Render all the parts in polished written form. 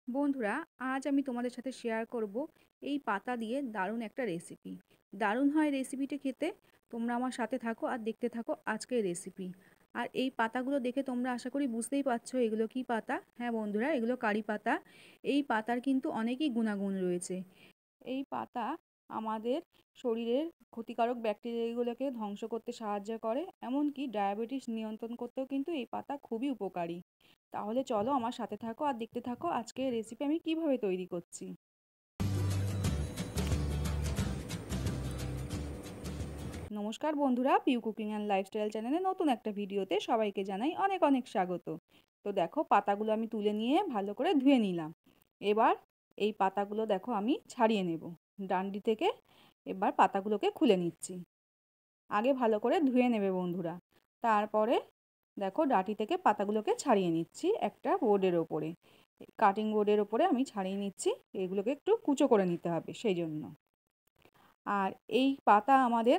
বন্ধুরা, আজ আমি তোমাদের সাথে শেয়ার করব এই পাতা দিয়ে দারুণ একটা রেসিপি। দারুণ হয় রেসিপিটা খেতে। তোমরা আমার সাথে থাকো আর দেখতে থাকো আজকের রেসিপি। আর এই পাতাগুলো দেখে তোমরা আশা করি বুঝতেই পারছো এগুলো কি পাতা। হ্যাঁ বন্ধুরা, এগুলো কারি পাতা। এই পাতার কিন্তু অনেকই গুণাগুণ রয়েছে। এই পাতা আমাদের শরীরের ক্ষতিকারক ব্যাকটেরিয়াগুলোকে ধ্বংস করতে সাহায্য করে, এমনকি ডায়াবেটিস নিয়ন্ত্রণ করতেও কিন্তু এই পাতা খুবই উপকারী। তাহলে চলো আমার সাথে থাকো আর দেখতে থাকো আজকের রেসিপি আমি কিভাবে তৈরি করছি। নমস্কার বন্ধুরা, পিউ কুকিং অ্যান্ড লাইফস্টাইল চ্যানেলে নতুন একটা ভিডিওতে সবাইকে জানাই অনেক অনেক স্বাগত। তো দেখো, পাতাগুলো আমি তুলে নিয়ে ভালো করে ধুয়ে নিলাম। এবার এই পাতাগুলো দেখো আমি ছাড়িয়ে নেব ডান্ডি থেকে। এবার পাতাগুলোকে খুলে নিচ্ছি। আগে ভালো করে ধুয়ে নেবে বন্ধুরা। তারপরে দেখো, ডাঁটি থেকে পাতাগুলোকে ছাড়িয়ে নিচ্ছি একটা বোর্ডের ওপরে। কাটিং বোর্ডের ওপরে আমি ছাড়িয়ে নিচ্ছি। এগুলোকে একটু কুচো করে নিতে হবে সেই জন্য। আর এই পাতা আমাদের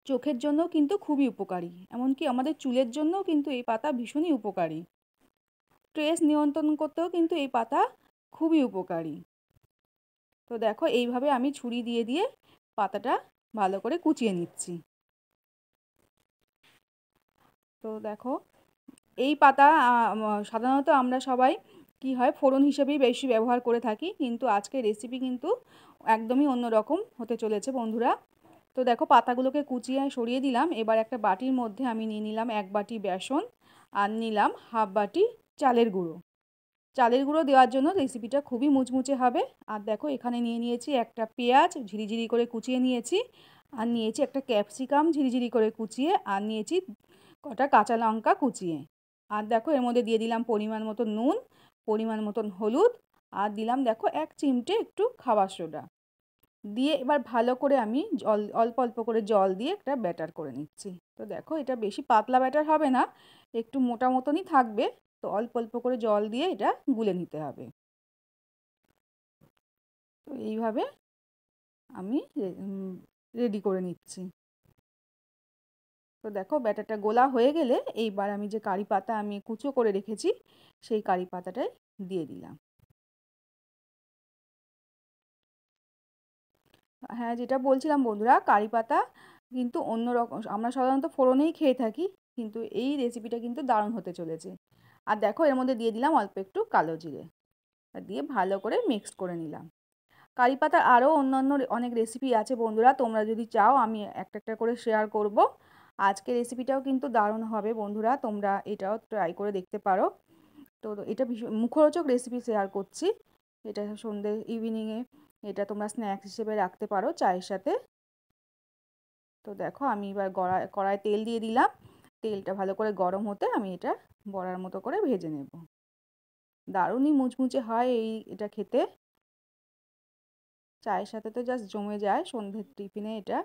চোখের জন্য কিন্তু খুবই উপকারী, এমনকি আমাদের চুলের জন্যও কিন্তু এই পাতা ভীষণই উপকারী। স্ট্রেস নিয়ন্ত্রণ করতেও কিন্তু এই পাতা খুবই উপকারী। তো দেখো, এইভাবে আমি ছুরি দিয়ে দিয়ে পাতাটা ভালো করে কুচিয়ে নিচ্ছি। তো দেখো, এই পাতা সাধারণত আমরা সবাই কি হয় ফোড়ন হিসেবেই বেশি ব্যবহার করে থাকি, কিন্তু আজকের রেসিপি কিন্তু একদমই অন্যরকম হতে চলেছে বন্ধুরা। তো দেখো, পাতাগুলোকে কুচিয়ে সরিয়ে দিলাম। এবার একটা বাটির মধ্যে আমি নিয়ে নিলাম 1 বাটি বেসন আর নিলাম হাফ বাটি চালের গুঁড়ো। চালের গুঁড়ো দেওয়ার জন্য রেসিপিটা খুবই মুচমুচে হবে। আর দেখো, এখানে নিয়ে নিয়েছি একটা পেঁয়াজ ঝিরিঝিরি করে কুচিয়ে নিয়েছি, আর নিয়েছি একটা ক্যাপসিকাম ঝিরিঝিরি করে কুচিয়ে, আর নিয়েছি কটা কাঁচা লঙ্কা কুচিয়ে। আর দেখো, এর মধ্যে দিয়ে দিলাম পরিমাণ মতো নুন, পরিমাণ মতন হলুদ, আর দিলাম দেখো 1 চিমটে একটু খাবার সোডা দিয়ে এবার ভালো করে আমি অল্প অল্প করে জল দিয়ে একটা ব্যাটার করে নিচ্ছি। তো দেখো, এটা বেশি পাতলা ব্যাটার হবে না, একটু মোটা মতনই থাকবে। তো অল্প অল্প করে জল দিয়ে এটা গুলে নিতে হবে। তো এইভাবে আমি রেডি করে নিচ্ছি। তো দেখো, ব্যাটারটা গোলা হয়ে গেলে এইবার আমি যে কারি পাতা আমি কুচো করে রেখেছি সেই কারি পাতাটাই দিয়ে দিলাম। হ্যাঁ, যেটা বলছিলাম বন্ধুরা, কারি পাতা কিন্তু অন্য রকম, আমরা সাধারণত ফোড়নেই খেয়ে থাকি, কিন্তু এই রেসিপিটা কিন্তু দারুণ হতে চলেছে। আর দেখো, এর মধ্যে দিয়ে দিলাম অল্প একটু কালো জিরে, আর দিয়ে ভালো করে মিক্সড করে নিলাম। কারি পাতার আরও অন্যান্য অনেক রেসিপি আছে বন্ধুরা, তোমরা যদি চাও আমি একটা একটা করে শেয়ার করব। আজকের রেসিপিটাও কিন্তু দারুণ হবে বন্ধুরা, তোমরা এটাও ট্রাই করে দেখতে পারো। তো এটা ভীষণ মুখরোচক রেসিপি শেয়ার করছি। এটা সন্ধ্যে ইভিনিংয়ে এটা তোমরা স্ন্যাক্স হিসেবে রাখতে পারো চায়ের সাথে। তো দেখো, আমি এবার কড়ায় তেল দিয়ে দিলাম। তেলটা ভালো করে গরম হতে আমি এটা বড়ার মতো করে ভেজে নেব। দারুণই মুচমুচে হয় এটা খেতে। চায়ের সাথে তো জাস্ট জমে যায় সন্ধ্যের টিফিনে এটা।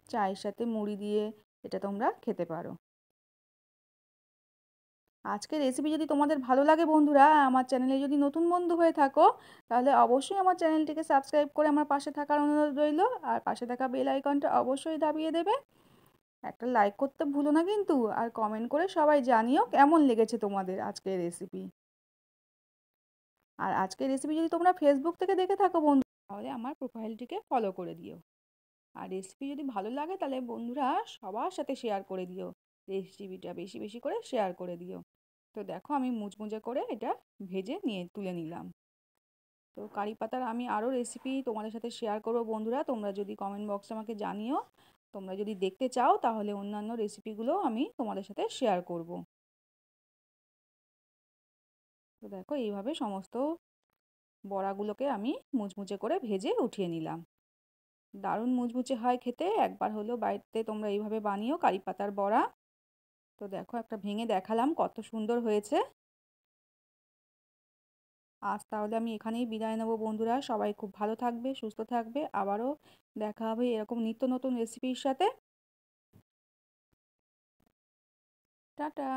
চায়ের সাথে মুড়ি দিয়ে এটা তোমরা খেতে পারো। আজকের রেসিপি যদি তোমাদের ভালো লাগে বন্ধুরা, আমার চ্যানেলে যদি নতুন বন্ধু হয়ে থাকো, তাহলে অবশ্যই আমার চ্যানেলটিকে সাবস্ক্রাইব করে আমার পাশে থাকার অনুরোধ রইল। আর পাশে থাকা বেল আইকনটা অবশ্যই দাবিয়ে দেবে। একটা লাইক করতে ভুলো না কিন্তু, আর কমেন্ট করে সবাই জানিও কেমন লেগেছে তোমাদের আজকের রেসিপি। আর আজকের রেসিপি যদি তোমরা ফেসবুক থেকে দেখে থাকো বন্ধু, তাহলে আমার প্রোফাইলটিকে ফলো করে দিও। আর রেসিপি যদি ভালো লাগে তাহলে বন্ধুরা সবার সাথে শেয়ার করে দিও। রেসিপিটা বেশি বেশি করে শেয়ার করে দিও। তো দেখো, আমি মুচমুচে করে এটা ভেজে নিয়ে তুলে নিলাম। তো কারি পাতার আমি আরও রেসিপি তোমাদের সাথে শেয়ার করবো বন্ধুরা, তোমরা যদি কমেন্ট বক্সে আমাকে জানিও। তোমরা যদি দেখতে চাও তাহলে অন্যান্য রেসিপিগুলো আমি তোমাদের সাথে শেয়ার করব। তো দেখো, এইভাবে সমস্ত বড়াগুলোকে আমি মুচমুচে করে ভেজে উঠিয়ে নিলাম। দারুণ মুচমুচে হয় খেতে, একবার হলেও বাড়িতে তোমরা এইভাবে বানিও কারি পাতার বড়া। তো দেখো, একটা ভেঙে দেখালাম কত সুন্দর হয়েছে। আজ তাহলে আমি এখানেই বিদায় নেবো বন্ধুরা, সবাই খুব ভালো থাকবে, সুস্থ থাকবে। আবারও দেখা হবে এরকম নিত্য নতুন রেসিপির সাথে। টাটা।